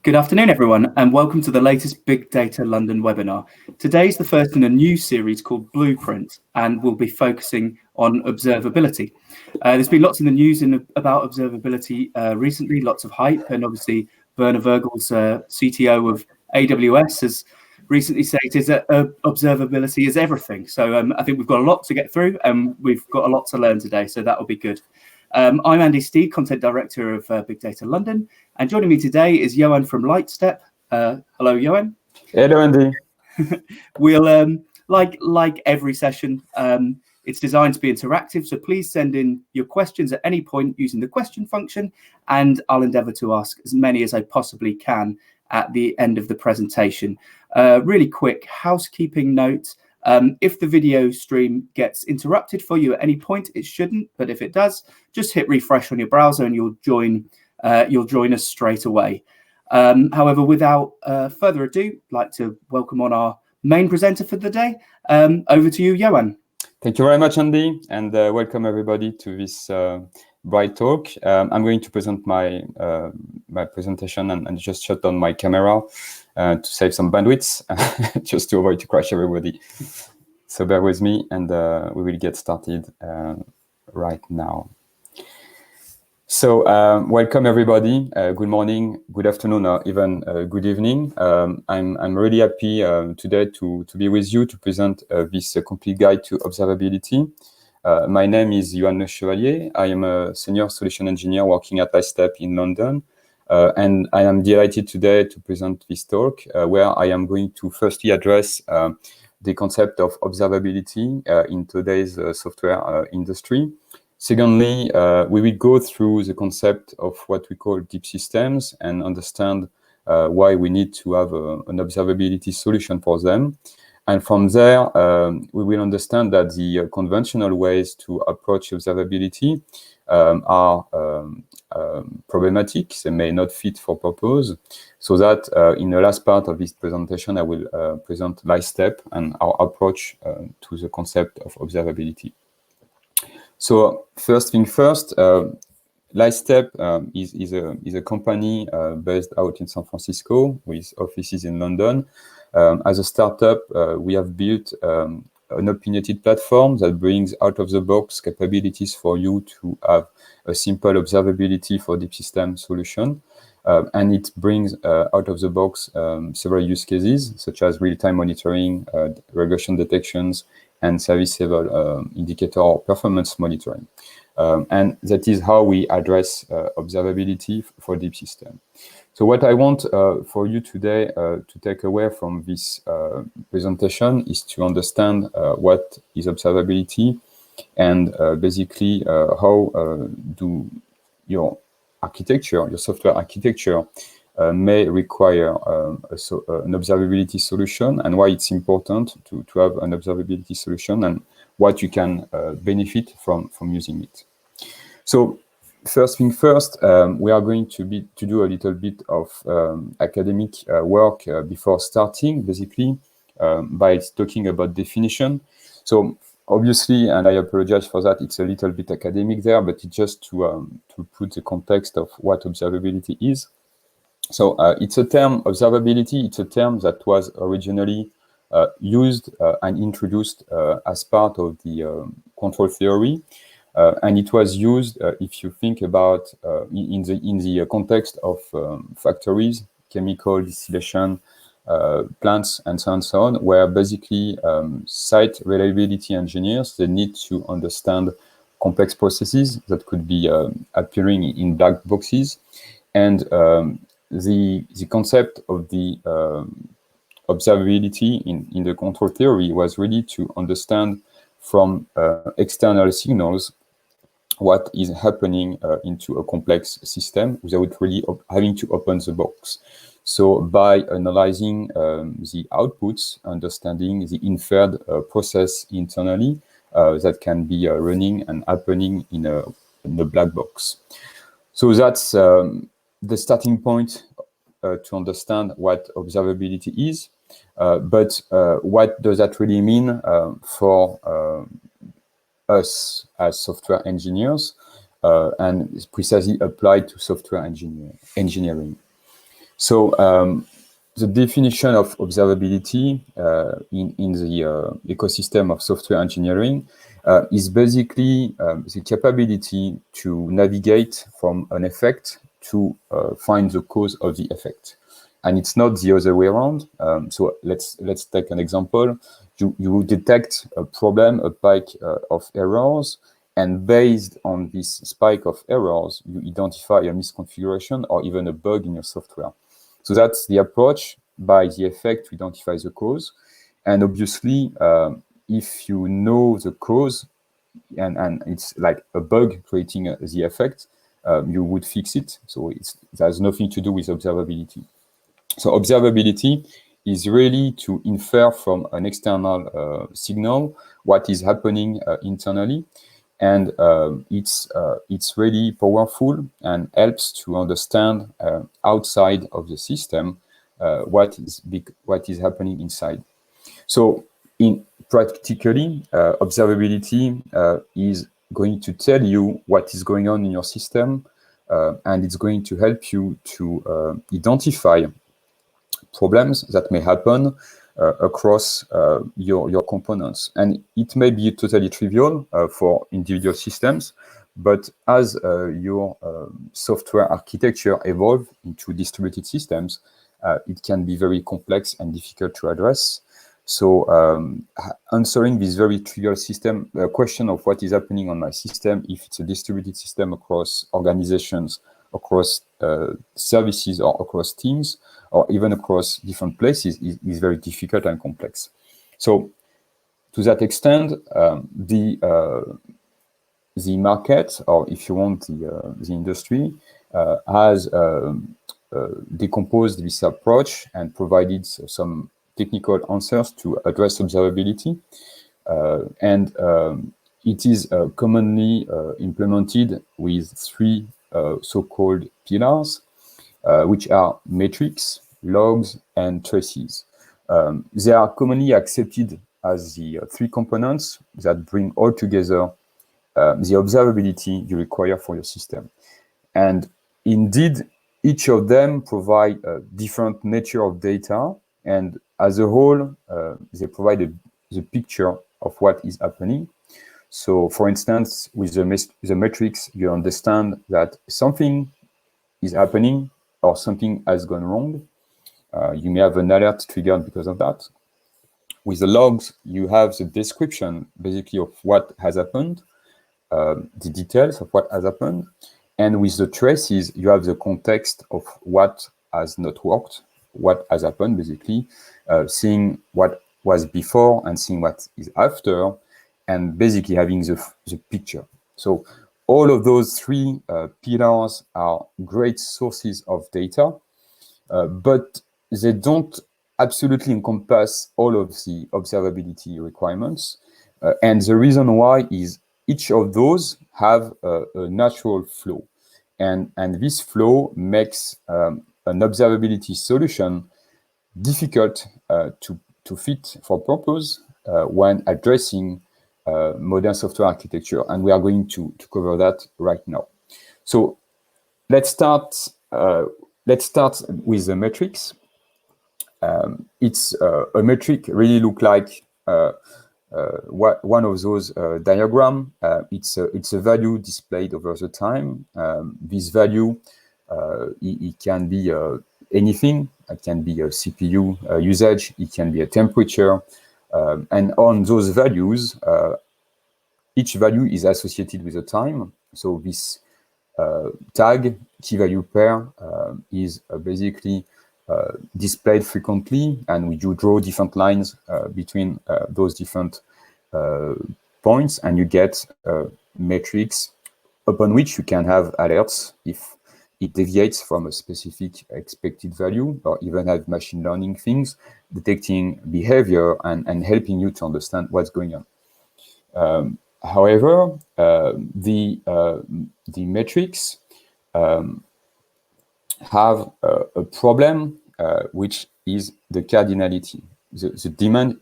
Good afternoon, everyone, and welcome to the latest Big Data London webinar. Today's the first in a new series called Blueprint, and we'll be focusing on observability. There's been lots in the news about observability recently, lots of hype, and obviously Werner Vogels, CTO of AWS, has recently stated that observability is everything. So I think we've got a lot to get through, and we've got a lot to learn today, so that will be good. I'm Andy Steed, Content Director of Big Data London, and joining me today is Johan from Lightstep. Hello, Johan. Hello, Andy. We'll, like every session, it's designed to be interactive, so please send in your questions at any point using the question function, and I'll endeavour to ask as many as I possibly can at the end of the presentation. Really quick housekeeping note. If the video stream gets interrupted for you at any point, it shouldn't, but if it does, just hit refresh on your browser and you'll join us straight away. However, without further ado, I'd like to welcome on our main presenter for the day. Over to you, Johan. Thank you very much, Andy, and welcome everybody to this bright talk. I'm going to present my presentation and just shut down my camera to save some bandwidth, just to avoid to crash everybody. So bear with me, and we will get started right now. So welcome everybody. Good morning, good afternoon, or even good evening. I'm really happy today to be with you to present this complete guide to observability. My name is Johan Le Chevalier. I am a senior solution engineer working at Lightstep in London. And I am delighted today to present this talk where I am going to firstly address the concept of observability in today's software industry. Secondly, we will go through the concept of what we call deep systems and understand why we need to have an observability solution for them. And from there, we will understand that the conventional ways to approach observability are problematic. They may not fit for purpose. So that in the last part of this presentation, I will present Lightstep and our approach to the concept of observability. So first thing first, Lightstep is a company based out in San Francisco with offices in London. As a startup, we have built an opinionated platform that brings out-of-the-box capabilities for you to have a simple observability for deep system solution. And it brings out-of-the-box several use cases, such as real-time monitoring, regression detections, and service level indicator or performance monitoring. And that is how we address observability for deep system. So what I want for you today to take away from this presentation is to understand what is observability and basically how do your architecture, your software architecture may require an observability solution and why it's important to have an observability solution and what you can benefit from using it. So first thing first, we are going to do a little bit of academic work before starting, basically, by talking about definition. So obviously, and I apologize for that, it's a little bit academic there, but it's just to put the context of what observability is. So it's a term, observability, it's a term that was originally used and introduced as part of the control theory. And it was used, if you think about in the context of factories, chemical distillation plants, and so on, where basically site reliability engineers, they need to understand complex processes that could be appearing in black boxes. And the concept of the observability in the control theory was really to understand from external signals what is happening into a complex system without really having to open the box. So by analyzing the outputs, understanding the inferred process internally that can be running and happening in a black box. So that's the starting point to understand what observability is. But what does that really mean for us as software engineers, and is precisely applied to software engineering. So the definition of observability in the ecosystem of software engineering is basically the capability to navigate from an effect to find the cause of the effect. And it's not the other way around. So let's take an example. You detect a problem, a spike of errors, and based on this spike of errors, you identify a misconfiguration or even a bug in your software. So that's the approach. By the effect to identify the cause. And obviously, if you know the cause and it's like a bug creating the effect, you would fix it. So it has nothing to do with observability. So observability is really to infer from an external signal what is happening internally. And it's really powerful and helps to understand outside of the system what is happening inside. So practically, observability is going to tell you what is going on in your system, and it's going to help you to identify problems that may happen across your components. And it may be totally trivial for individual systems, but as your software architecture evolves into distributed systems, it can be very complex and difficult to address. So answering this very trivial system, question of what is happening on my system, if it's a distributed system across organizations, across services, or across teams, or even across different places, is very difficult and complex. So to that extent, the market, or if you want, the industry, has decomposed this approach and provided some technical answers to address observability. And it is commonly implemented with three so-called pillars, which are metrics, logs, and traces. They are commonly accepted as the three components that bring all together the observability you require for your system. And indeed, each of them provide a different nature of data, and as a whole, they provide the picture of what is happening. So, for instance, with the metrics, you understand that something is happening or something has gone wrong. You may have an alert triggered because of that. With the logs, you have the description, basically, of what has happened, the details of what has happened. And with the traces, you have the context of what has not worked, what has happened, basically, seeing what was before and seeing what is after, and basically having the picture. So all of those three pillars are great sources of data, but they don't absolutely encompass all of the observability requirements. And the reason why is each of those have a natural flow. And this flow makes an observability solution difficult to fit for purpose when addressing modern software architecture. And we are going to cover that right now. So let's start with the metrics. It's a metric really look like one of those diagram. It's a value displayed over the time. This value, it can be anything. It can be a CPU usage. It can be a temperature. And on those values, each value is associated with a time. So this tag, key value pair, is basically displayed frequently, and we do draw different lines between those different points, and you get metrics upon which you can have alerts if it deviates from a specific expected value, or even have machine learning things detecting behavior and helping you to understand what's going on. However, the metrics have a problem, which is the cardinality, the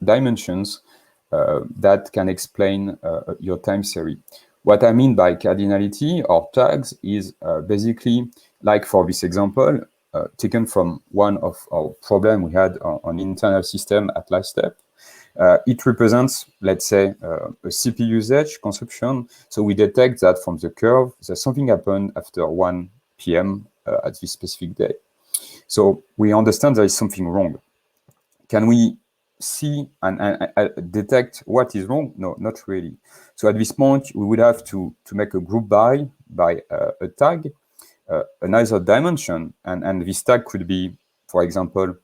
dimensions that can explain your time series. What I mean by cardinality or tags is basically, like for this example, taken from one of our problem we had on internal system at LiveStep. It represents, let's say, a CPU usage consumption. So we detect that from the curve that something happened after 1 p.m. At this specific day. So we understand there is something wrong. Can we see and detect what is wrong? No, not really. So at this point, we would have to make a group by a tag, another dimension, and this tag could be, for example,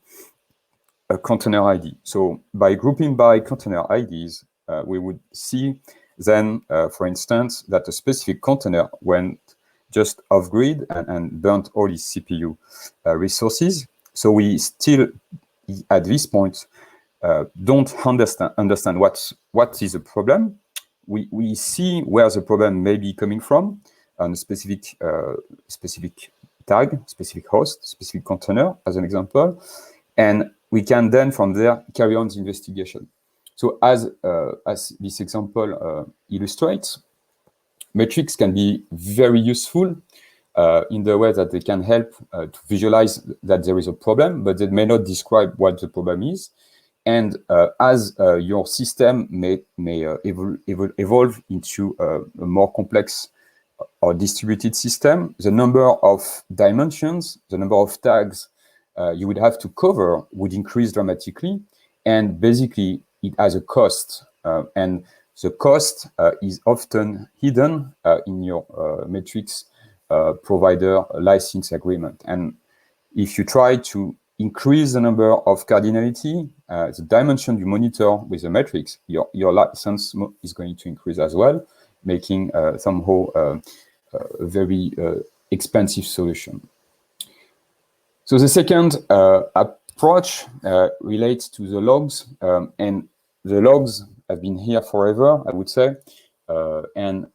a container ID. So by grouping by container IDs, we would see then, for instance, that a specific container went just off-grid and burnt all its CPU resources. So we still, at this point, don't understand what is the problem. We see where the problem may be coming from on a specific tag, specific host, specific container, as an example, and we can then from there carry on the investigation. So as this example illustrates, metrics can be very useful in the way that they can help to visualize that there is a problem, but they may not describe what the problem is. And as your system may evolve into a more complex or distributed system, the number of dimensions, the number of tags you would have to cover would increase dramatically. And basically, it has a cost. And the cost is often hidden in your metrics provider license agreement. And if you try to increase the number of cardinality, the dimension you monitor with the metrics, your license is going to increase as well, making somehow a very expensive solution. So the second approach relates to the logs, and the logs have been here forever, I would say, and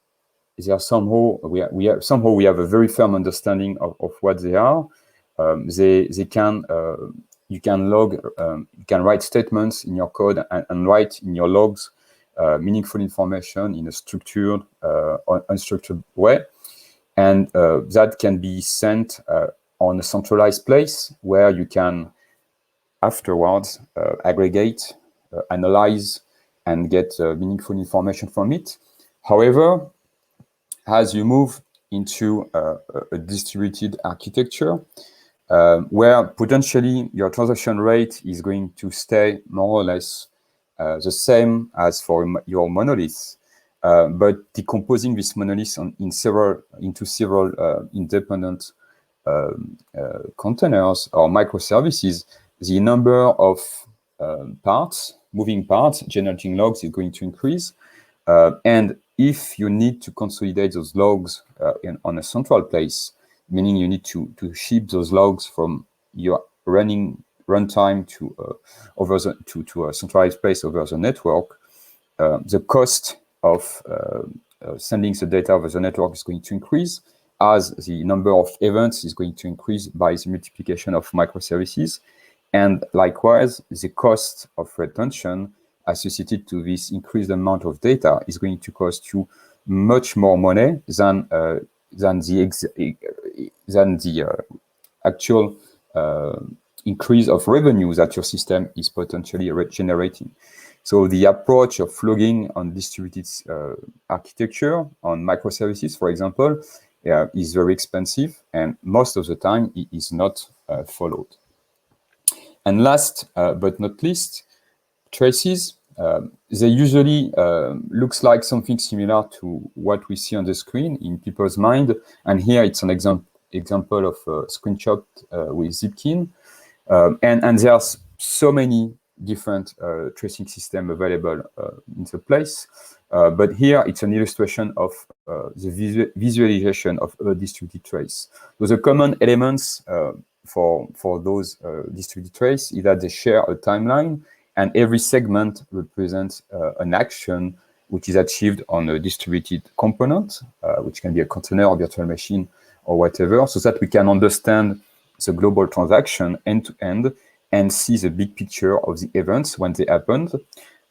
they are somehow we have a very firm understanding of what they are. They can you can log, you can write statements in your code and write in your logs meaningful information in a structured or unstructured way, and that can be sent on a centralized place where you can afterwards aggregate, analyze, and get meaningful information from it. However, as you move into a distributed architecture, where potentially your transaction rate is going to stay more or less the same as for your monolith, but decomposing this monolith into several independent containers or microservices, the number of moving parts, generating logs is going to increase. And if you need to consolidate those logs on a central place, meaning you need to ship those logs from your runtime to a centralized place over the network, the cost of sending the data over the network is going to increase, as the number of events is going to increase by the multiplication of microservices. And likewise, the cost of retention associated to this increased amount of data is going to cost you much more money than the actual increase of revenue that your system is potentially generating. So the approach of logging on distributed architecture, on microservices, for example, is very expensive, and most of the time it is not followed. And last but not least, traces. They usually looks like something similar to what we see on the screen in people's mind. And here it's an example of a screenshot with Zipkin. And there's so many different tracing systems available in the place. But here it's an illustration of the visualization of a distributed trace. So the common elements for those distributed trace is that they share a timeline, and every segment represents an action which is achieved on a distributed component, which can be a container or virtual machine or whatever, so that we can understand the global transaction end to end and see the big picture of the events when they happened,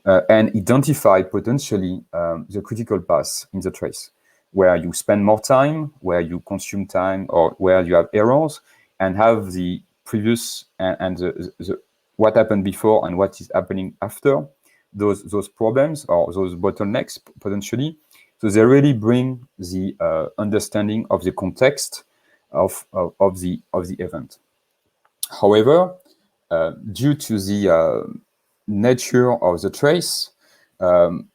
and identify potentially the critical paths in the trace, where you spend more time, where you consume time, or where you have errors, and have the previous and the what happened before and what is happening after those problems or those bottlenecks potentially. So they really bring the understanding of the context of the event. However, due to the nature of the trace,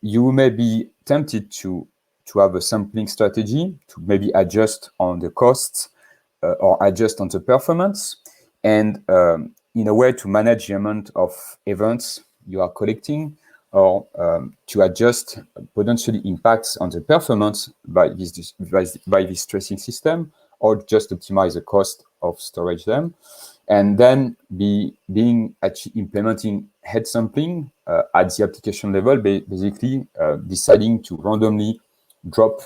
you may be tempted to have a sampling strategy to maybe adjust on the costs or adjust on the performance, and in a way to manage the amount of events you are collecting, or to adjust potentially impacts on the performance by this tracing system, or just optimize the cost of storage them. And then actually implementing head sampling at the application level, basically deciding to randomly drop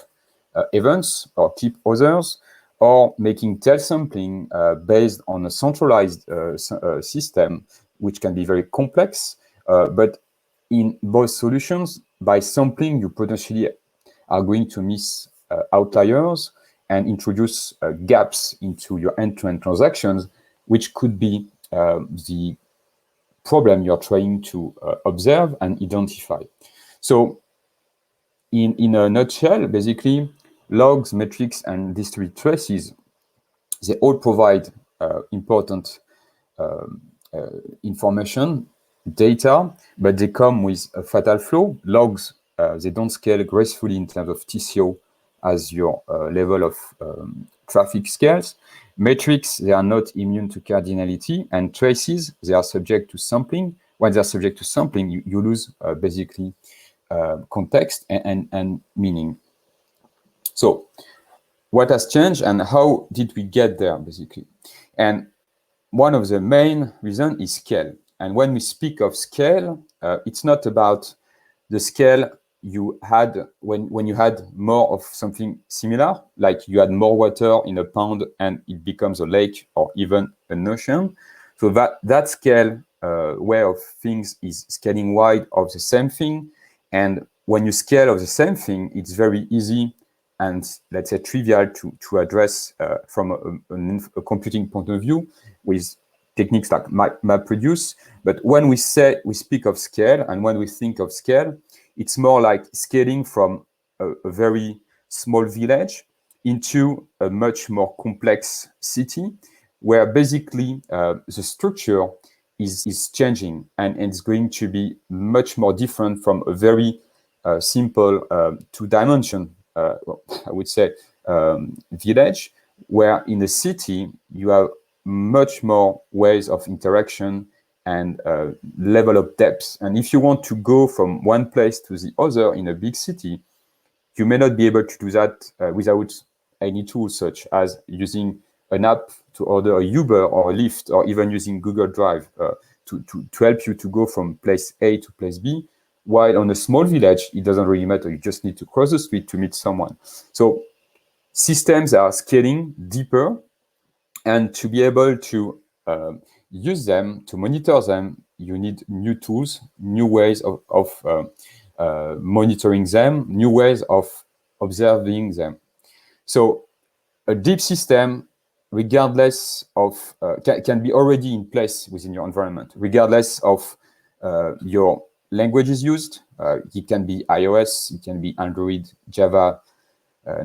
events or keep others, or making tail sampling based on a centralized system, which can be very complex. But in both solutions, by sampling, you potentially are going to miss outliers and introduce gaps into your end-to-end transactions, which could be the problem you're trying to observe and identify. So in a nutshell, basically, logs, metrics, and distributed traces, they all provide important information, data, but they come with a fatal flaw. Logs, they don't scale gracefully in terms of TCO as your level of traffic scales. Metrics, they are not immune to cardinality, and traces, they are subject to sampling. When they're subject to sampling, you lose basically context and meaning. So what has changed and how did we get there, basically? And one of the main reasons is scale. And when we speak of scale, it's not about the scale you had when you had more of something similar, like you had more water in a pond and it becomes a lake or even an ocean. So that scale way of things is scaling wide of the same thing. And when you scale of the same thing, it's very easy and, let's say, trivial to address from a computing point of view with techniques like MapReduce. But when we speak of scale, and when we think of scale, it's more like scaling from a very small village into a much more complex city, where basically the structure is changing, and it's going to be much more different from a very simple two-dimension, I would say, village, where in a city you have much more ways of interaction and level of depth. And if you want to go from one place to the other in a big city, you may not be able to do that without any tools such as using an app to order a Uber or a Lyft, or even using Google Drive to help you to go from place A to place B. While on a small village, it doesn't really matter. You just need to cross the street to meet someone. So systems are scaling deeper, and to be able to use them, to monitor them, you need new tools, new ways of monitoring them, new ways of observing them. So a deep system, regardless of, can be already in place within your environment, regardless of your languages used. It can be iOS, it can be Android, Java,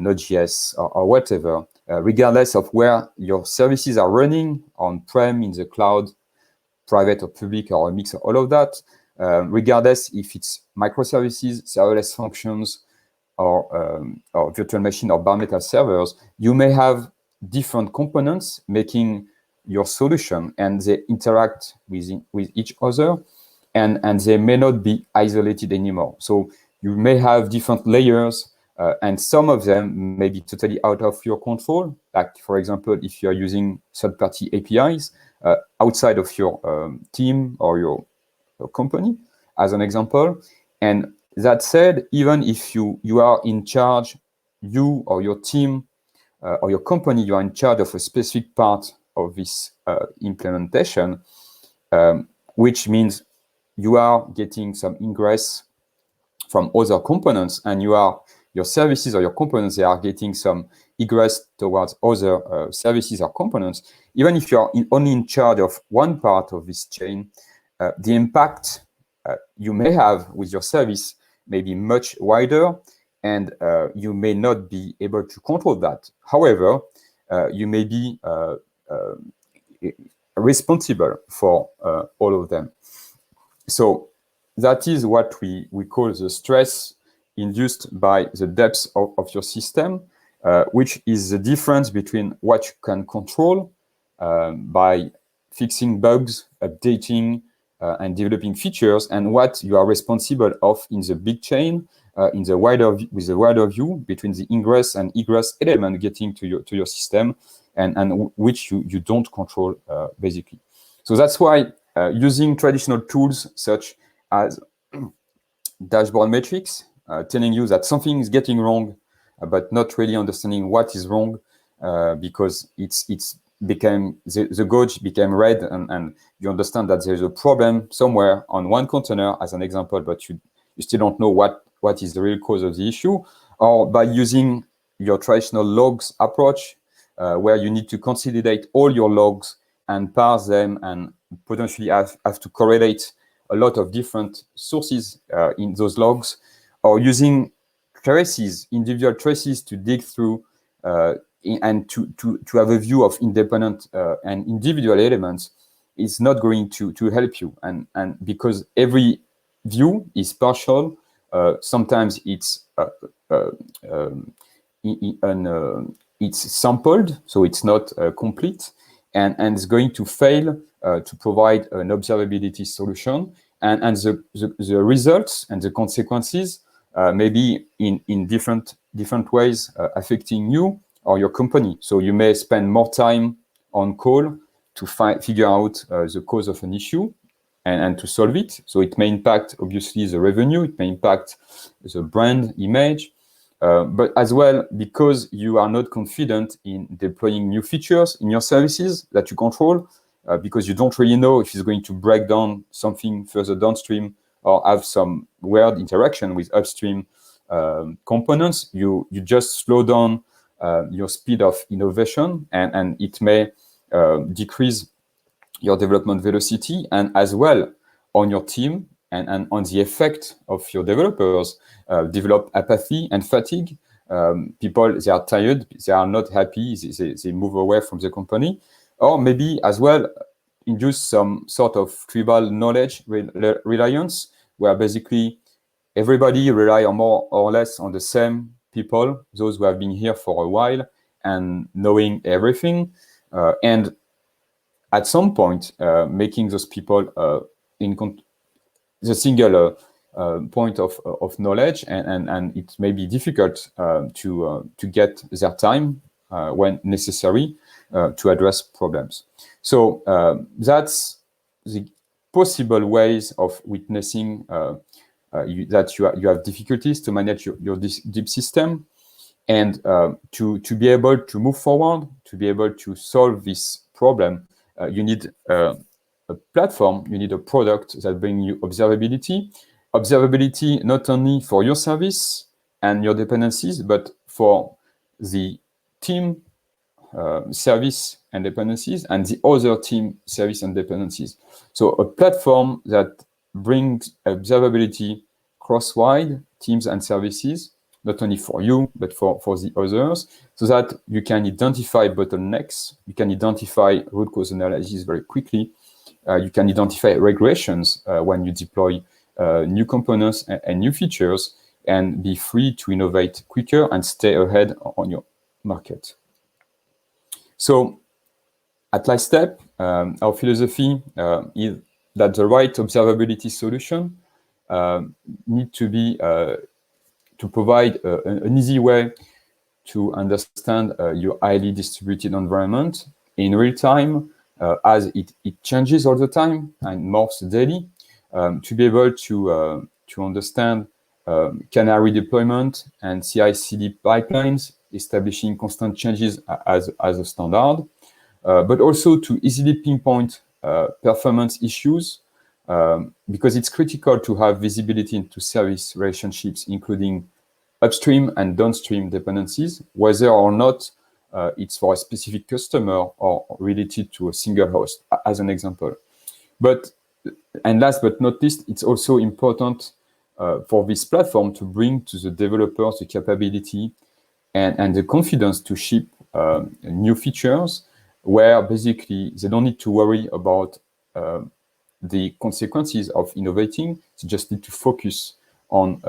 Node.js, or whatever. Regardless of where your services are running, on-prem, in the cloud, private or public, or a mix of all of that, regardless if it's microservices, serverless functions, or virtual machine or bare metal servers, you may have different components making your solution, and they interact with each other, and they may not be isolated anymore. So you may have different layers, and some of them may be totally out of your control. Like, for example, if you're using third-party APIs outside of your team or your company, as an example. And that said, even if you are in charge, you or your team or your company, you are in charge of a specific part of this implementation, which means you are getting some ingress from other components, and you're your services or your components, they are getting some egress towards other services or components, even if you're only in charge of one part of this chain, the impact you may have with your service may be much wider, and you may not be able to control that. However, you may be responsible for all of them. So that is what we call the stress induced by the depth of your system, which is the difference between what you can control by fixing bugs, updating, and developing features, and what you are responsible of in the big chain, with the wider view between the ingress and egress element getting to your system, and which you don't control basically. So that's why using traditional tools such as dashboard metrics, telling you that something is getting wrong, but not really understanding what is wrong, because it's became the gauge became red, and you understand that there's a problem somewhere on one container as an example, but you still don't know what is the real cause of the issue. Or by using your traditional logs approach, where you need to consolidate all your logs and parse them, and potentially have to correlate a lot of different sources in those logs, or using traces, individual traces, to dig through and to have a view of independent and individual elements, is not going to help you. And because every view is partial, sometimes it's it's sampled, so it's not complete, and it's going to fail to provide an observability solution, and the results and the consequences may be in different ways, affecting you or your company. So you may spend more time on call to figure out the cause of an issue and to solve it. So it may impact, obviously, the revenue, it may impact the brand image, but as well, because you are not confident in deploying new features in your services that you control, because you don't really know if it's going to break down something further downstream or have some weird interaction with upstream components, you just slow down your speed of innovation, and it may decrease your development velocity, and as well on your team and on the effect of your developers, develop apathy and fatigue. People, they are tired, they are not happy, they move away from the company, or maybe as well induce some sort of tribal knowledge reliance, where basically everybody rely on more or less on the same people, those who have been here for a while and knowing everything, and at some point making those people the singular point of knowledge, and it may be difficult to get their time when necessary to address problems. So that's the possible ways of witnessing that you have difficulties to manage your deep system, and to be able to move forward, to be able to solve this problem, you need a platform, you need a product that brings you observability. Observability not only for your service and your dependencies, but for the team service and dependencies, and the other team service and dependencies. So a platform that brings observability cross-wide teams and services, not only for you, but for the others, so that you can identify bottlenecks, you can identify root cause analysis very quickly, you can identify regressions when you deploy new components and new features, and be free to innovate quicker and stay ahead on your market. So at Lightstep, our philosophy is that the right observability solution need to be to provide an easy way to understand your highly distributed environment in real time, as it changes all the time and morphs daily, to be able to understand canary deployment and CI/CD pipelines, establishing constant changes as a standard, but also to easily pinpoint performance issues, because it's critical to have visibility into service relationships, including upstream and downstream dependencies, whether or not it's for a specific customer or related to a single host, as an example. And last but not least, it's also important for this platform to bring to the developers the capability and the confidence to ship new features where basically they don't need to worry about the consequences of innovating. They just need to focus on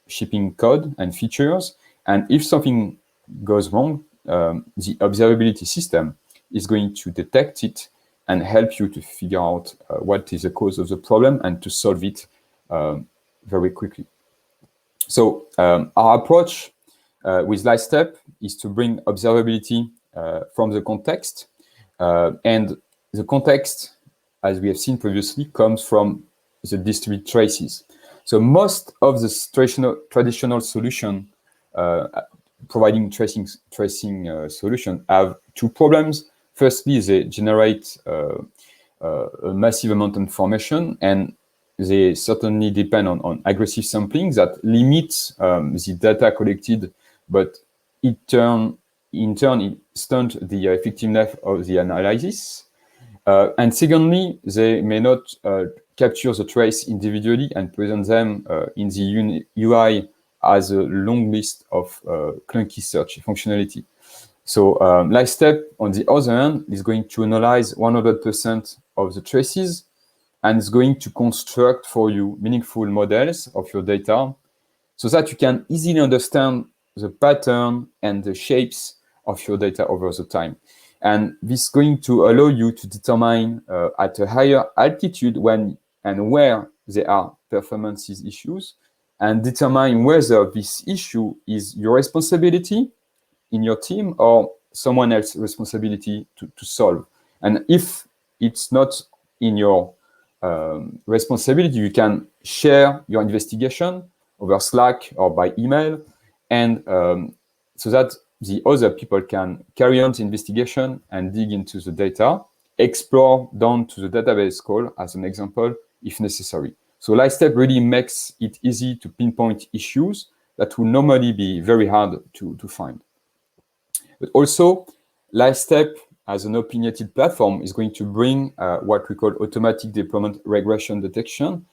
shipping code and features. And if something goes wrong, the observability system is going to detect it and help you to figure out what is the cause of the problem and to solve it very quickly. So our approach with Lightstep is to bring observability from the context. And the context, as we have seen previously, comes from the distributed traces. So most of the traditional solution providing tracing solution have two problems. Firstly, they generate a massive amount of information, and they certainly depend on aggressive sampling that limits the data collected, but in turn it stunts the effectiveness of the analysis. And secondly, they may not capture the trace individually and present them in the UI as a long list of clunky search functionality. So Lightstep, on the other hand, is going to analyze 100% of the traces and is going to construct for you meaningful models of your data so that you can easily understand the pattern and the shapes of your data over the time. And this is going to allow you to determine at a higher altitude when and where there are performance issues, and determine whether this issue is your responsibility in your team or someone else's responsibility to solve. And if it's not in your responsibility, you can share your investigation over Slack or by email, and so that the other people can carry on the investigation and dig into the data, explore down to the database call, as an example, if necessary. So Lightstep really makes it easy to pinpoint issues that will normally be very hard to find. But also, Lightstep, as an opinionated platform, is going to bring what we call automatic deployment regression detection,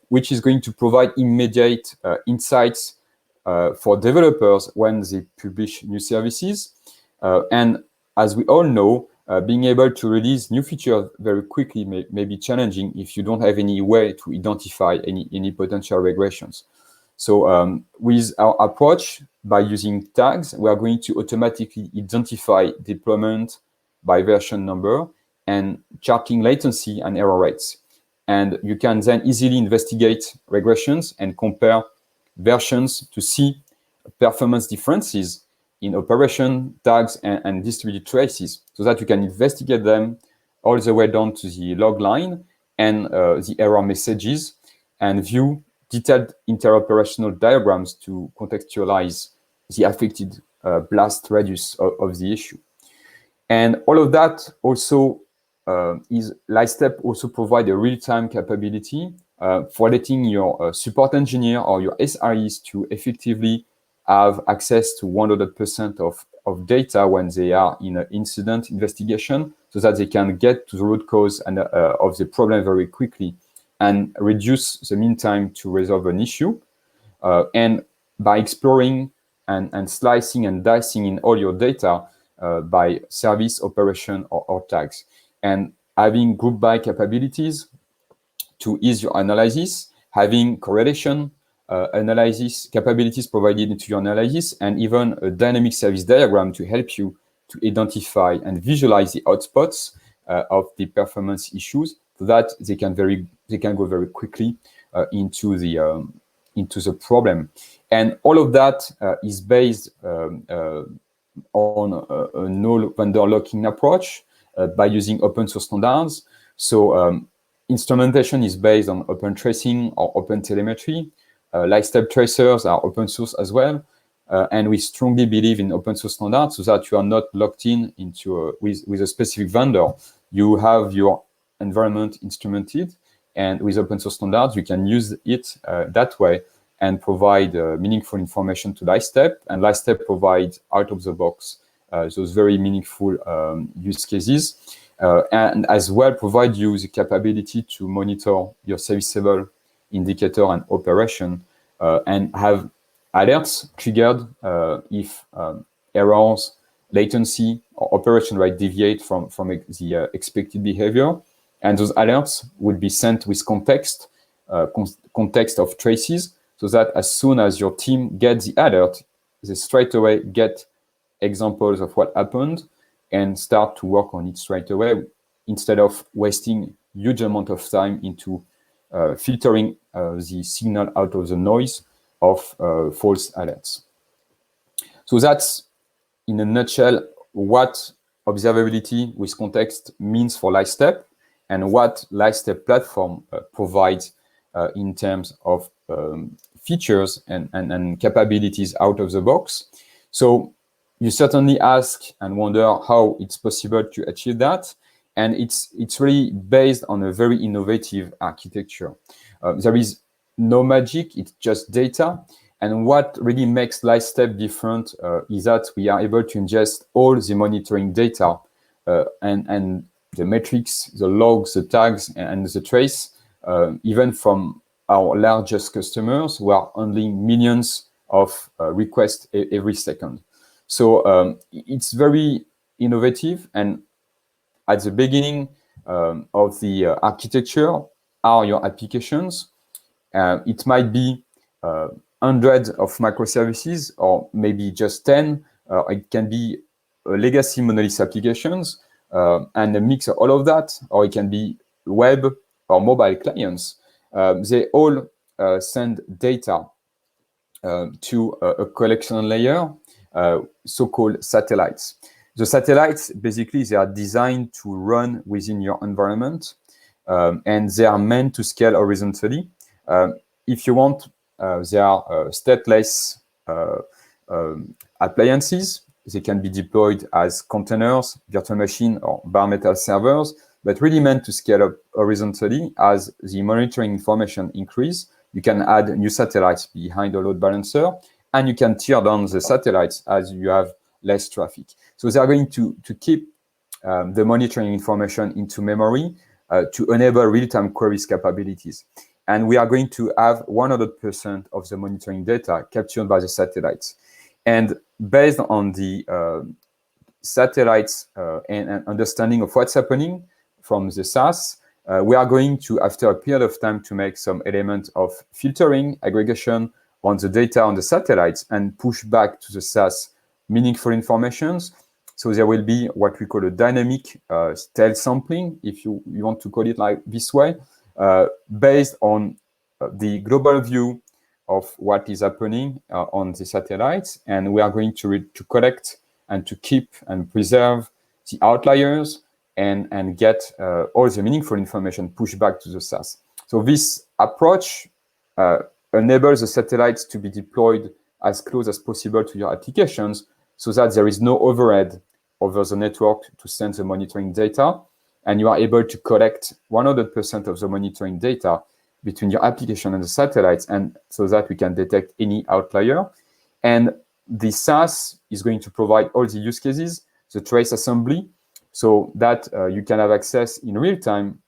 which is going to provide immediate insights for developers when they publish new services. And as we all know, being able to release new features very quickly may be challenging if you don't have any way to identify any potential regressions. So with our approach, by using tags, we are going to automatically identify deployment by version number and charting latency and error rates. And you can then easily investigate regressions and compare versions to see performance differences in operation, tags, and distributed traces, so that you can investigate them all the way down to the log line and the error messages, and view detailed interoperational diagrams to contextualize the affected blast radius of the issue. And all of that also is Lightstep also provide a real-time capability for letting your support engineer or your SREs to effectively have access to 100% of data when they are in an incident investigation, so that they can get to the root cause and, of the problem very quickly and reduce the mean time to resolve an issue. And by exploring and slicing and dicing in all your data by service, operation, or tags. And having group by capabilities to ease your analysis, having correlation analysis capabilities provided into your analysis, and even a dynamic service diagram to help you to identify and visualize the hotspots of the performance issues, so that they can go very quickly into the problem. And all of that is based on a no vendor locking approach by using open source standards. So instrumentation is based on open tracing or open telemetry. Lightstep tracers are open source as well. And we strongly believe in open source standards, so that you are not locked into with a specific vendor. You have your environment instrumented, and with open source standards, you can use it that way and provide meaningful information to Lightstep, and Lightstep provides out-of-the-box those very meaningful use cases, and as well provide you the capability to monitor your serviceable indicator and operation, and have alerts triggered if errors, latency, or operation rate deviate from the expected behavior. And those alerts would be sent with context of traces, so that as soon as your team gets the alert, they straight away get examples of what happened and start to work on it straight away, instead of wasting huge amount of time into filtering the signal out of the noise of false alerts. So that's, in a nutshell, what observability with context means for Lightstep, and what Lightstep platform provides in terms of features and capabilities out of the box. So you certainly ask and wonder how it's possible to achieve that. And it's really based on a very innovative architecture. There is no magic, it's just data. And what really makes Lightstep different is that we are able to ingest all the monitoring data and the metrics, the logs, the tags, and the trace, even from our largest customers who are handling millions of requests every second. So it's very innovative, and at the beginning of the architecture are your applications. It might be hundreds of microservices, or maybe just 10. It can be legacy monolith applications and a mix of all of that, or it can be web or mobile clients. They all send data to a collection layer, so-called satellites. The satellites, basically, they are designed to run within your environment, and they are meant to scale horizontally. If you want, they are stateless appliances. They can be deployed as containers, virtual machine, or bare metal servers, but really meant to scale up horizontally. As the monitoring information increase, you can add new satellites behind the load balancer, and you can tear down the satellites as you have less traffic. So they are going to keep the monitoring information into memory to enable real-time queries capabilities. And we are going to have 100% of the monitoring data captured by the satellites. And based on the satellites and understanding of what's happening from the SAS, we are going to, after a period of time, to make some element of filtering, aggregation on the data on the satellites, and push back to the SAS meaningful informations. So there will be what we call a dynamic tail sampling, if you want to call it like this way, based on the global view of what is happening on the satellites. And we are going to collect and to keep and preserve the outliers and get all the meaningful information pushed back to the SAS. So this approach enables the satellites to be deployed as close as possible to your applications, so that there is no overhead over the network to send the monitoring data, and you are able to collect 100% of the monitoring data between your application and the satellites, and so that we can detect any outlier. And the SAS is going to provide all the use cases, the trace assembly, so that you can have access in real time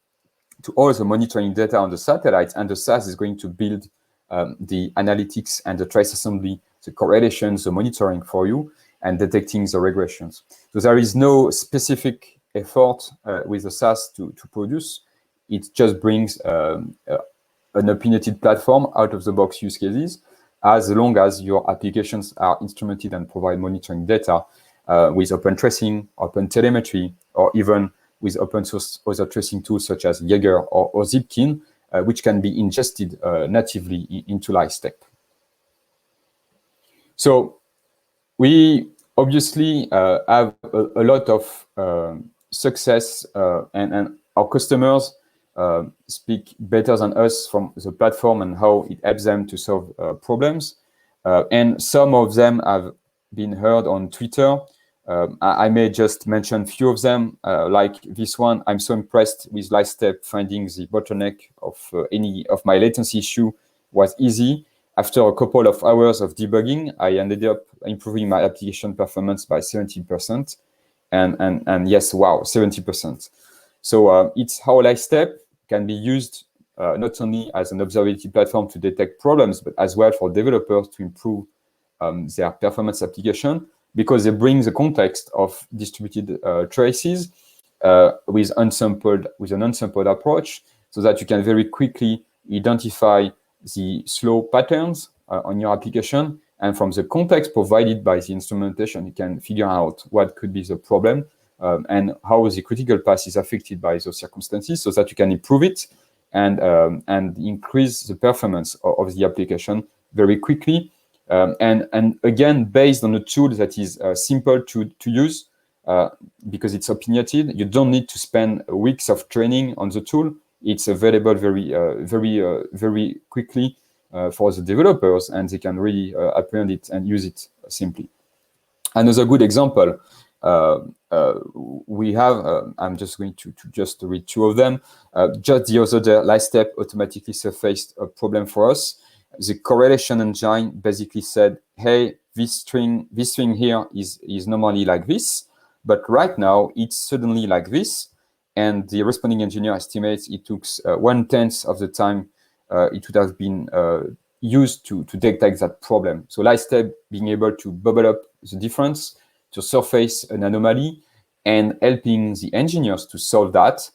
to all the monitoring data on the satellites, and the SAS is going to build the analytics and the trace assembly, the correlations, the monitoring for you, and detecting the regressions. So there is no specific effort with the SAS to produce. It just brings an opinionated platform out of the box use cases, as long as your applications are instrumented and provide monitoring data with open tracing, open telemetry, or even with open source other tracing tools such as Jaeger or Zipkin, which can be ingested natively into Lightstep. So we obviously have a lot of success, and our customers speak better than us from the platform and how it helps them to solve problems. And some of them have been heard on Twitter. I may just mention a few of them, like this one. I'm so impressed with Lightstep finding the bottleneck of any of my latency issue was easy. after a couple of hours of debugging, I ended up improving my application performance by 70%. And yes, wow, 70%. So it's how Lightstep can be used not only as an observability platform to detect problems, but as well for developers to improve their performance application, because they bring the context of distributed traces with an unsampled approach, so that you can very quickly identify the slow patterns on your application. And from the context provided by the instrumentation, you can figure out what could be the problem and how the critical path is affected by those circumstances, so that you can improve it and increase the performance of the application very quickly. And again, based on a tool that is simple to use, because it's opinionated, you don't need to spend weeks of training on the tool. It's available very quickly for the developers, and they can really apprehend it and use it simply. Another good example we have, I'm just going to just read two of them. Just the other day, Lightstep automatically surfaced a problem for us. The correlation engine basically said, hey, this string here is normally like this, but right now it's suddenly like this. And the responding engineer estimates it took 1/10 of the time it would have been used to detect that problem. So Lightstep being able to bubble up the difference, to surface an anomaly, and helping the engineers to solve that.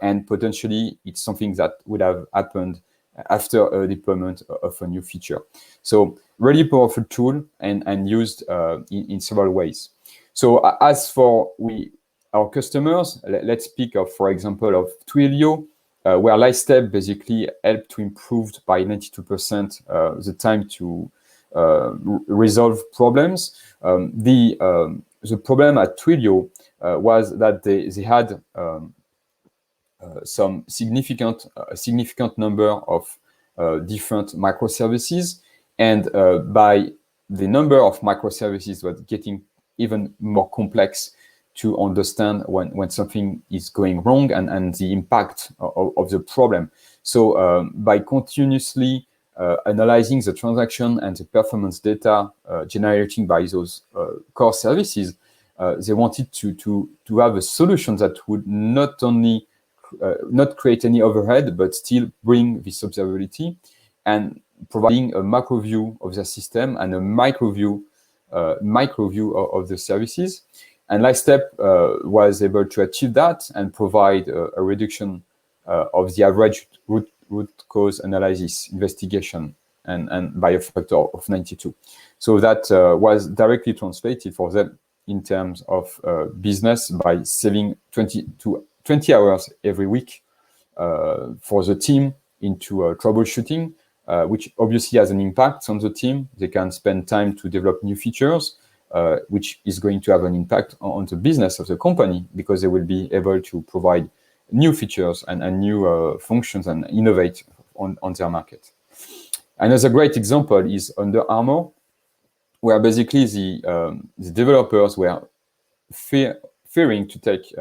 And potentially it's something that would have happened after a deployment of a new feature. So really powerful tool and used in several ways. So as for our customers, let's speak of, for example, of Twilio, where Lightstep basically helped to improve by 92% the time to resolve problems. The problem at Twilio was that they had some significant number of different microservices, and by the number of microservices was getting even more complex to understand when something is going wrong and the impact of the problem. So by continuously analyzing the transaction and the performance data generating by those core services, they wanted to have a solution that would not only not create any overhead, but still bring this observability and providing a macro view of the system and a micro view of the services. And Lightstep was able to achieve that and provide a reduction of the average root cause analysis investigation and by a factor of 92. So that was directly translated for them in terms of business by saving 20 hours every week for the team into troubleshooting, which obviously has an impact on the team. They can spend time to develop new features, which is going to have an impact on the business of the company, because they will be able to provide new features and new functions and innovate on their market. Another great example is Under Armour, where basically the developers were fearing to take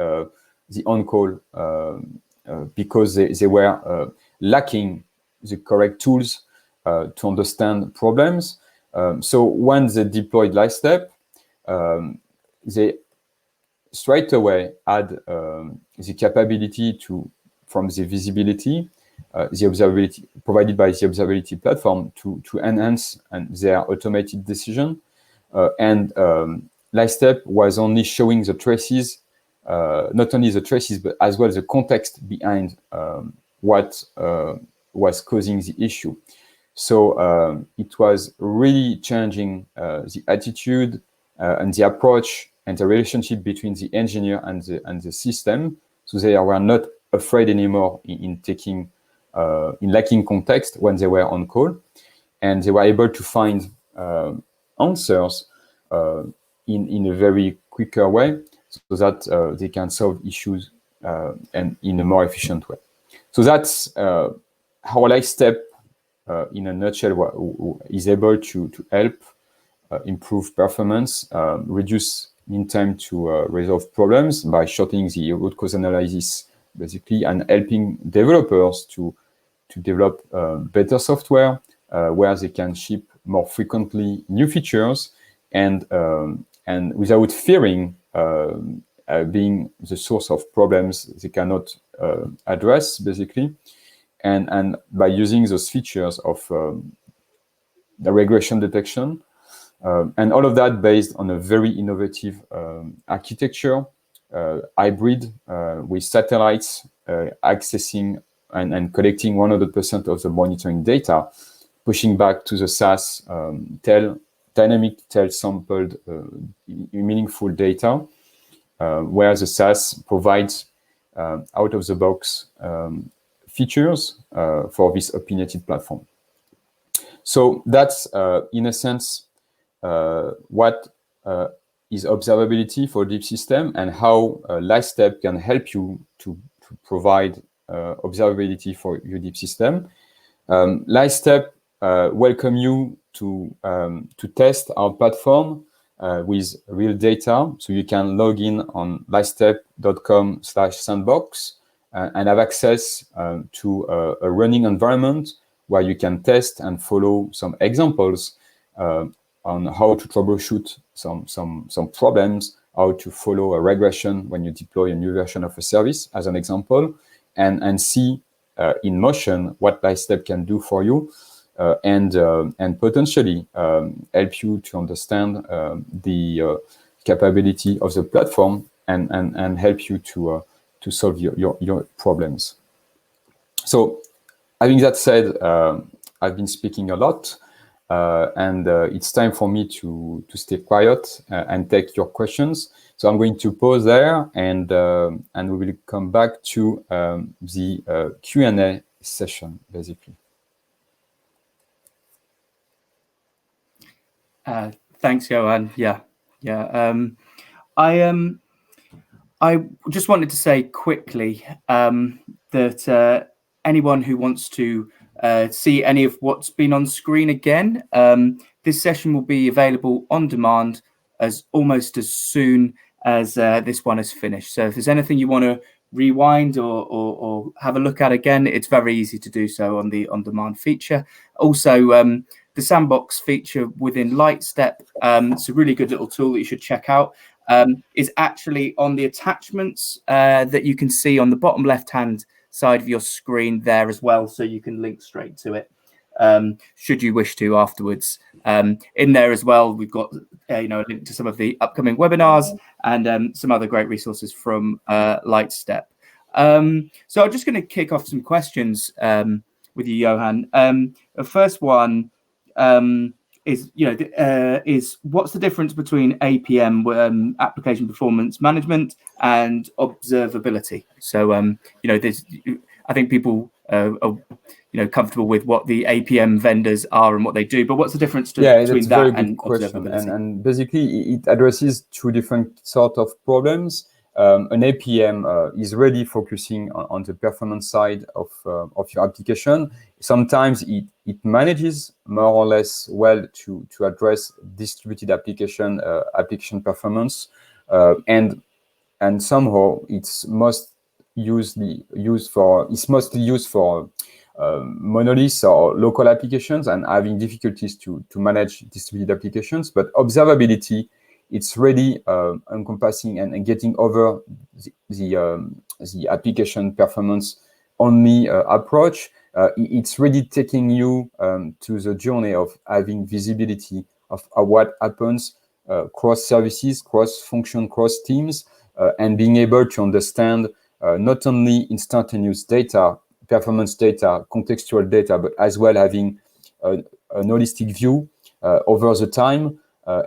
the on-call because they were lacking the correct tools to understand problems. So when they deployed Lightstep, they straight away had the capability to, from the visibility, the observability provided by the observability platform, to enhance their automated decision. And Lightstep was only showing the traces, not only the traces, but as well the context behind what was causing the issue. So it was really changing the attitude and the approach and the relationship between the engineer and the system. So they were not afraid anymore in lacking context when they were on call, and they were able to find answers in a very quicker way, so that they can solve issues and in a more efficient way. So that's how Lightstep, in a nutshell, is able to help improve performance, reduce mean time to resolve problems by shortening the root cause analysis, basically, and helping developers to develop better software, where they can ship more frequently new features and without fearing being the source of problems they cannot address, basically. And by using those features of the regression detection, and all of that based on a very innovative architecture, hybrid, with satellites accessing and collecting 100% of the monitoring data, pushing back to the SAS dynamic tail sampled meaningful data, where the SAS provides out-of-the-box features for this opinionated platform. So that's, in a sense, what is observability for deep system, and how Lightstep can help you to provide observability for your deep system. Lightstep welcome you to test our platform with real data. So you can log in on lightstep.com/sandbox and have access to a running environment where you can test and follow some examples on how to troubleshoot some problems, how to follow a regression when you deploy a new version of a service, as an example, and see in motion what Lightstep can do for you, and potentially help you to understand the capability of the platform and help you to solve your problems. So, having that said, I've been speaking a lot, and it's time for me to stay quiet and take your questions. So I'm going to pause there, and we will come back to the Q&A session, basically. Thanks, Johan. Yeah. I just wanted to say quickly that anyone who wants to see any of what's been on screen again, this session will be available on demand almost as soon as this one is finished. So if there's anything you want to rewind or have a look at again, it's very easy to do so on the on-demand feature. Also, the sandbox feature within Lightstep, it's a really good little tool that you should check out, is actually on the attachments that you can see on the bottom left-hand side of your screen there as well, so you can link straight to it should you wish to afterwards. In there as well, we've got a link to some of the upcoming webinars and some other great resources from Lightstep. So I'm just going to kick off some questions with you, Johan. The first one is what's the difference between APM, application performance management, and observability? So I think people are comfortable with what the APM vendors are and what they do, but what's the difference between that and observability? And basically it addresses two different sort of problems. An APM is really focusing on the performance side of your application. Sometimes it manages more or less well to address distributed application performance, and somehow it's mostly used for monoliths or local applications and having difficulties to manage distributed applications. But observability, it's really encompassing and getting over the application performance only approach. It's really taking you to the journey of having visibility of what happens cross services, cross function, cross teams, and being able to understand not only instantaneous data, performance data, contextual data, but as well having an holistic view over the time,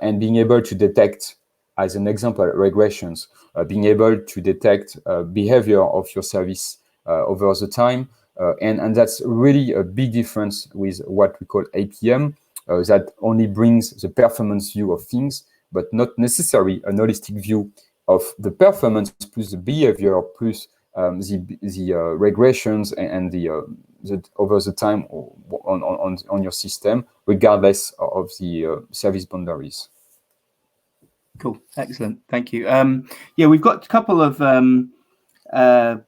and being able to detect, as an example, regressions, being able to detect behavior of your service over the time. And that's really a big difference with what we call APM, that only brings the performance view of things, but not necessarily an holistic view of the performance plus the behavior plus the regressions and the over the time on your system, regardless of the service boundaries. Cool, excellent, thank you. Yeah, we've got a couple of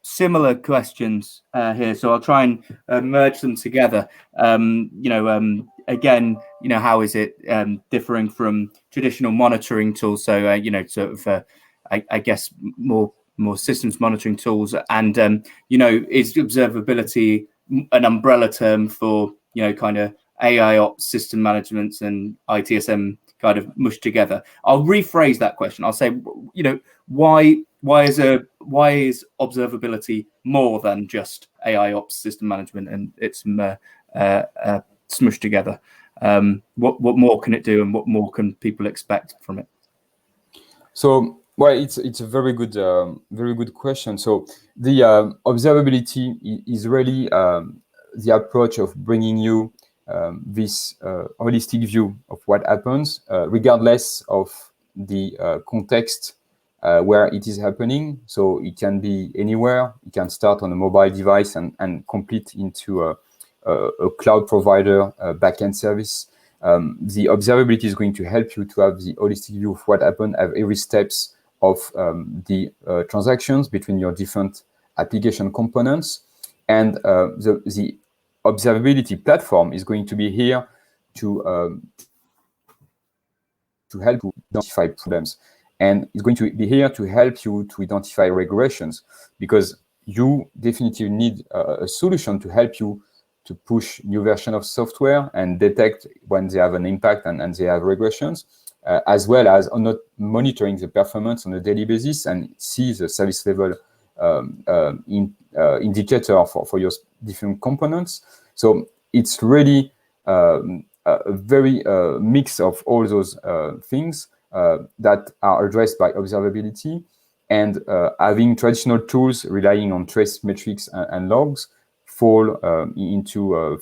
similar questions here, so I'll try and merge them together. Again, how is it differing from traditional monitoring tools? So, sort of, I guess more systems monitoring tools, and is observability an umbrella term for kind of AI ops system management and ITSM kind of mushed together? I'll rephrase that question. I'll say, why is observability more than just AI ops system management and it's smushed together? What more can it do, and what more can people expect from it? So, well, it's a very good question. So the observability is really the approach of bringing you this holistic view of what happens, regardless of the context where it is happening. So it can be anywhere. It can start on a mobile device and complete into a cloud provider backend service. The observability is going to help you to have the holistic view of what happened at every steps of the transactions between your different application components. And the observability platform is going to be here to help you identify problems. And it's going to be here to help you to identify regressions, because you definitely need a solution to help you to push new version of software and detect when they have an impact and they have regressions, as well as on not monitoring the performance on a daily basis and see the service level indicator for your different components. So it's really a very mix of all those things that are addressed by observability, and having traditional tools relying on trace metrics and logs fall into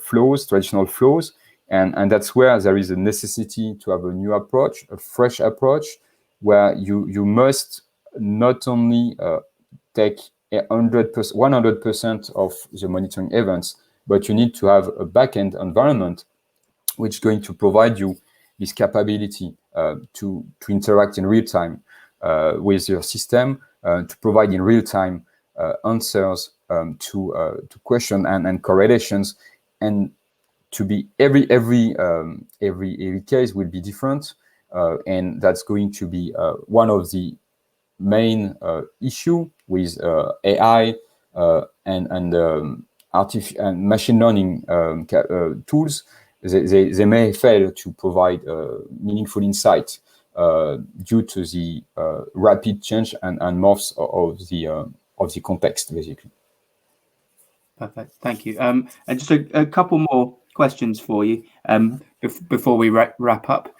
traditional flows. And that's where there is a necessity to have a new approach, a fresh approach, where you must not only take 100% of the monitoring events, but you need to have a backend environment which is going to provide you this capability to interact in real time with your system, to provide in real time answers to question and correlations, and to be every case will be different, and that's going to be one of the main issue with AI and machine learning tools. They may fail to provide meaningful insight due to the rapid change and morphs of the context, basically. Perfect, thank you. And just a couple more questions for you before we wrap up.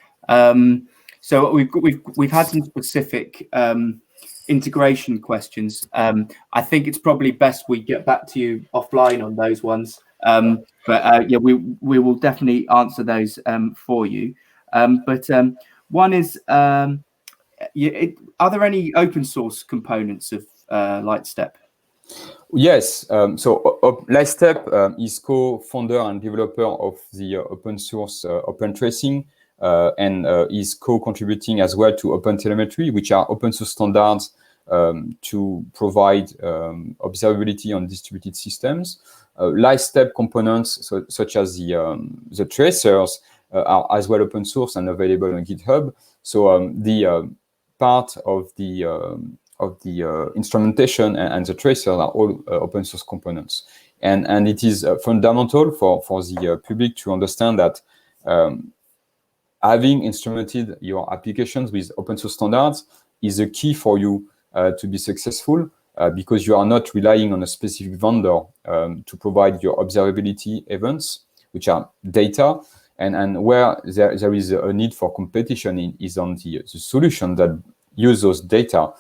So we've had some specific integration questions. I think it's probably best we get back to you offline on those ones. But yeah, we will definitely answer those for you. But one is, are there any open source components of Lightstep? Yes. So Lightstep is co-founder and developer of the open source OpenTracing, and is co-contributing as well to OpenTelemetry, which are open source standards to provide observability on distributed systems. Lightstep components, such as the tracers, are as well open source and available on GitHub. So the part of the instrumentation and the tracers are all open source components, and it is fundamental for the public to understand that having instrumented your applications with open source standards is a key for you to be successful, because you are not relying on a specific vendor to provide your observability events, which are data, and where there is a need for competition is on the solution that use those data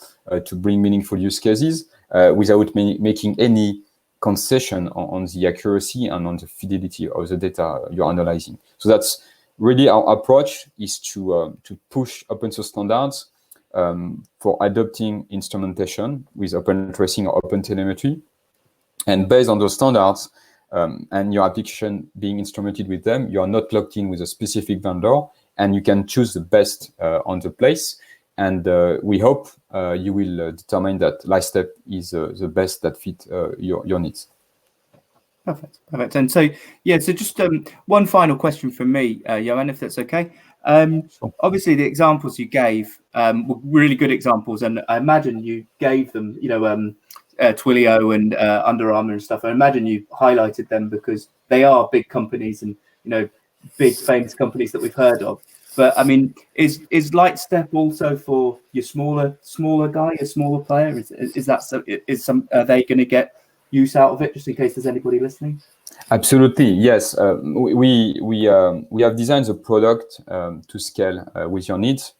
to bring meaningful use cases without making any concession on the accuracy and on the fidelity of the data you're analyzing. So that's really our approach, is to push open source standards for adopting instrumentation with OpenTracing or OpenTelemetry. And based on those standards and your application being instrumented with them, you are not locked in with a specific vendor, and you can choose the best on the place. and we hope you will determine that Lightstep is the best that fit your needs. Perfect. And so, yeah, so just one final question from me, Johan, if that's okay. Sure. Obviously, the examples you gave were really good examples, and I imagine you gave them, Twilio and Under Armour and stuff. I imagine you highlighted them because they are big companies and, big famous companies that we've heard of. But I mean, is Lightstep also for your smaller guy, your smaller player? Are they going to get use out of it, just in case there's anybody listening? Absolutely, yes. We have designed the product to scale with your needs.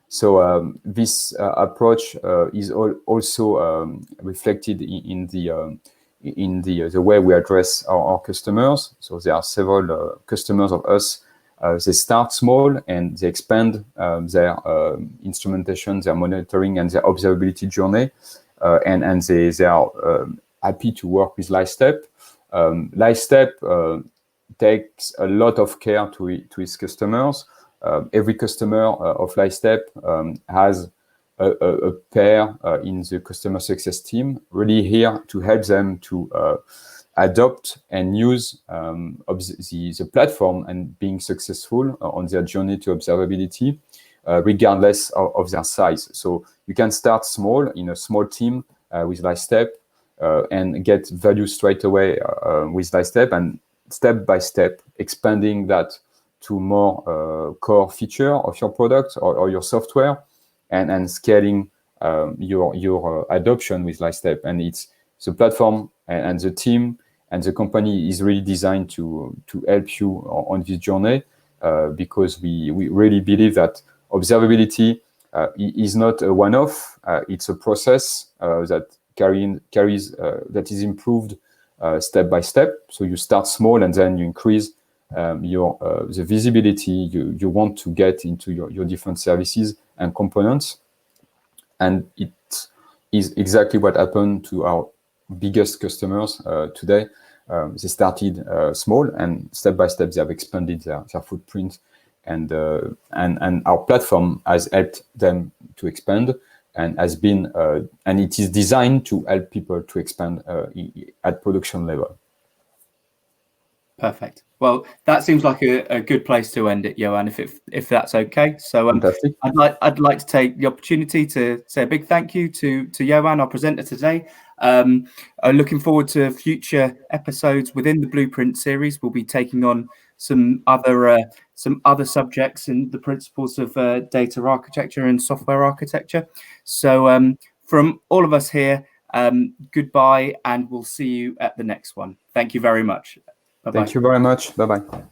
So this approach is also reflected in the way we address our customers. So there are several customers of us. They start small and they expand their instrumentation, their monitoring, and their observability journey, and they are happy to work with Lightstep. Lightstep takes a lot of care to its customers. Every customer of Lightstep has a pair in the customer success team, really here to help them to adopt and use the platform and being successful on their journey to observability, regardless of their size. So you can start small in a small team with Lightstep and get value straight away with Lightstep, and step by step expanding that to more core feature of your product or your software, and scaling your adoption with Lightstep. And it's the platform and the team and the company is really designed to help you on this journey, because we really believe that observability is not a one-off. It's a process that carries that is improved step by step. So you start small and then you increase the visibility you want to get into your different services and components. And it is exactly what happened to our biggest customers today. They started small, and step by step they have expanded their footprint, and our platform has helped them to expand, and has been and it is designed to help people to expand at production level. Perfect. Well, that seems like a good place to end it, Johan, if that's okay. So Fantastic. I'd like to take the opportunity to say a big thank you to Johan, our presenter today. Looking forward to future episodes within the Blueprint series. We'll be taking on some other subjects in the principles of data architecture and software architecture. So from all of us here, goodbye, and we'll see you at the next one. Thank you very much. Bye-bye. Thank you very much. Bye-bye.